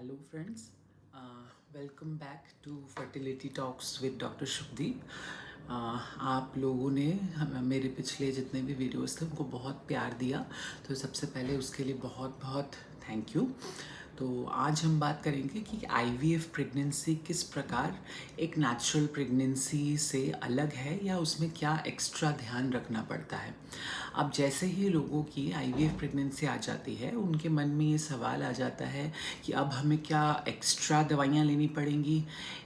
Hello friends, welcome back to Fertility Talks with Dr. Shubhdeep. आप लोगों ने मेरे पिछले जितने भी वीडियोस थे उनको बहुत प्यार दिया, तो सबसे पहले उसके लिए बहुत बहुत थैंक यू। तो आज हम बात करेंगे कि आईवीएफ प्रेगनेंसी किस प्रकार एक नेचुरल प्रेगनेंसी से अलग है या उसमें क्या एक्स्ट्रा ध्यान रखना पड़ता है। अब जैसे ही लोगों की आईवीएफ प्रेगनेंसी आ जाती है, उनके मन में ये सवाल आ जाता है कि अब हमें क्या एक्स्ट्रा दवाइयाँ लेनी पड़ेंगी,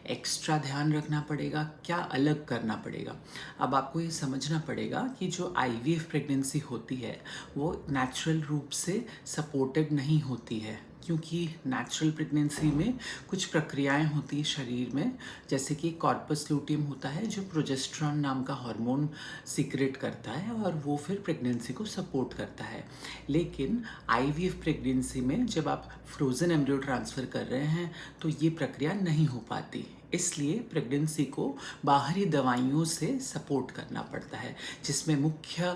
एक्स्ट्रा ध्यान रखना पड़ेगा, क्या अलग करना पड़ेगा। अब आपको ये समझना पड़ेगा कि जो आईवीएफ प्रेगनेंसी होती है वो नेचुरल रूप से सपोर्टेड नहीं होती है, क्योंकि नेचुरल प्रेगनेंसी में कुछ प्रक्रियाएं होती हैं शरीर में, जैसे कि कॉर्पस लूटियम होता है जो प्रोजेस्टेरॉन नाम का हार्मोन सीक्रेट करता है और वो फिर प्रेगनेंसी को सपोर्ट करता है। लेकिन आईवीएफ प्रेगनेंसी में जब आप फ्रोज़न एम्ब्रियो ट्रांसफ़र कर रहे हैं तो ये प्रक्रिया नहीं हो पाती, इसलिए प्रेगनेंसी को बाहरी दवाइयों से सपोर्ट करना पड़ता है, जिसमें मुख्य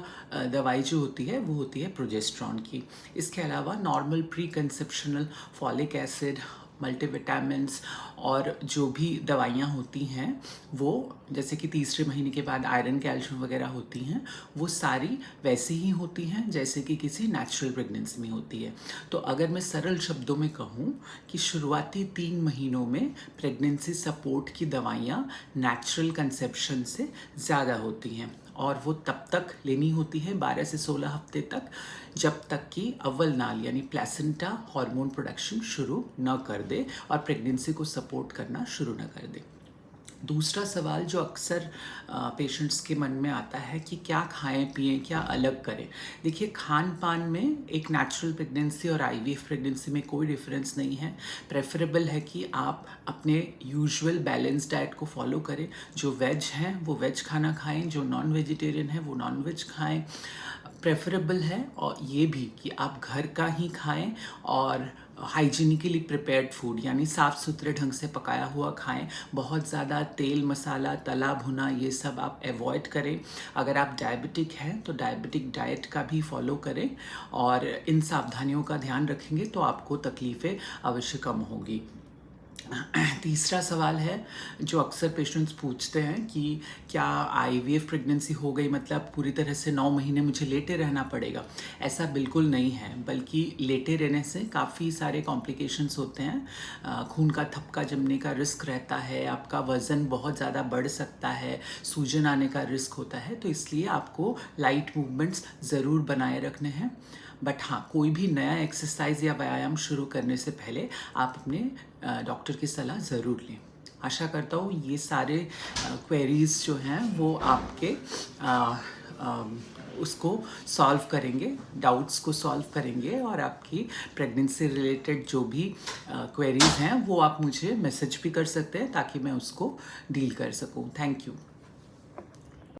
दवाई जो होती है वो होती है प्रोजेस्टेरॉन की। इसके अलावा normal pre conceptional folic acid, multivitamins और जो भी दवाइयाँ होती हैं वो, जैसे कि तीसरे महीने के बाद आयरन कैल्शियम वगैरह होती हैं, वो सारी वैसी ही होती हैं जैसे कि किसी नेचुरल प्रेगनेंसी में होती है। तो अगर मैं सरल शब्दों में कहूँ कि शुरुआती 3 महीनों में प्रेगनेंसी सपोर्ट की दवाइयाँ नेचुरल कंसेप्शन से ज़्यादा होती हैं और वो तब तक लेनी होती है 12 से 16 हफ्ते तक, जब तक कि अव्वल नाल यानी प्लेसेंटा हार्मोन प्रोडक्शन शुरू न कर दे और प्रेगनेंसी को सपोर्ट करना शुरू न कर दे। दूसरा सवाल जो अक्सर पेशेंट्स के मन में आता है कि क्या खाएं पिएं, क्या अलग करें। देखिए, खान पान में एक नेचुरल प्रेगनेंसी और आईवीएफ प्रेगनेंसी में कोई डिफरेंस नहीं है। प्रेफरेबल है कि आप अपने यूजुअल बैलेंस डाइट को फॉलो करें। जो वेज हैं वो वेज खाना खाएं, जो नॉन वेजिटेरियन है वो नॉन वेज खाएं। प्रेफरेबल है और ये भी कि आप घर का ही खाएं और हाइजीनिकली प्रिपेयर्ड फूड यानी साफ़ सुथरे ढंग से पकाया हुआ खाएं। बहुत ज़्यादा तेल मसाला तला भुना ये सब आप अवॉइड करें। अगर आप डायबिटिक हैं तो डायबिटिक डाइट का भी फॉलो करें और इन सावधानियों का ध्यान रखेंगे तो आपको तकलीफ़ें अवश्य कम होगी। तीसरा सवाल है जो अक्सर पेशेंट्स पूछते हैं कि क्या आईवीएफ प्रेगनेंसी हो गई मतलब पूरी तरह से 9 महीने मुझे लेटे रहना पड़ेगा। ऐसा बिल्कुल नहीं है, बल्कि लेटे रहने से काफ़ी सारे कॉम्प्लिकेशंस होते हैं। खून का थपका जमने का रिस्क रहता है, आपका वज़न बहुत ज़्यादा बढ़ सकता है, सूजन आने का रिस्क होता है। तो इसलिए आपको लाइट मूवमेंट्स ज़रूर बनाए रखने हैं। बट हाँ, कोई भी नया एक्सरसाइज या व्यायाम शुरू करने से पहले आप अपने डॉक्टर की सलाह ज़रूर लें। आशा करता हूँ ये सारे क्वेरीज जो हैं वो आपके उसको सॉल्व करेंगे, डाउट्स को सॉल्व करेंगे और आपकी प्रेगनेंसी रिलेटेड जो भी क्वेरीज हैं वो आप मुझे मैसेज भी कर सकते हैं ताकि मैं उसको डील कर सकूँ। Thank you.